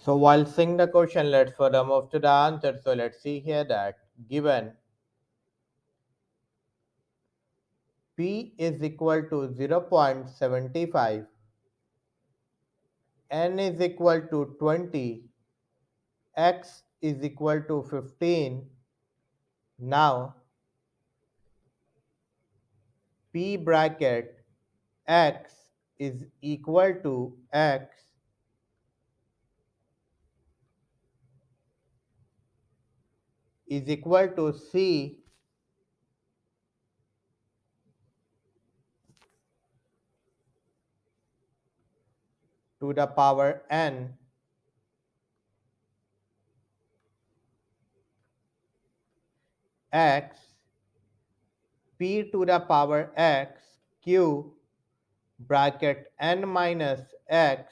So while seeing the question, let's further move to the answer. So let's see here that given P is equal to 0.75, N is equal to 20, X is equal to 15. Now P bracket X is equal to X is equal to C to the power N X P to the power X Q bracket N minus X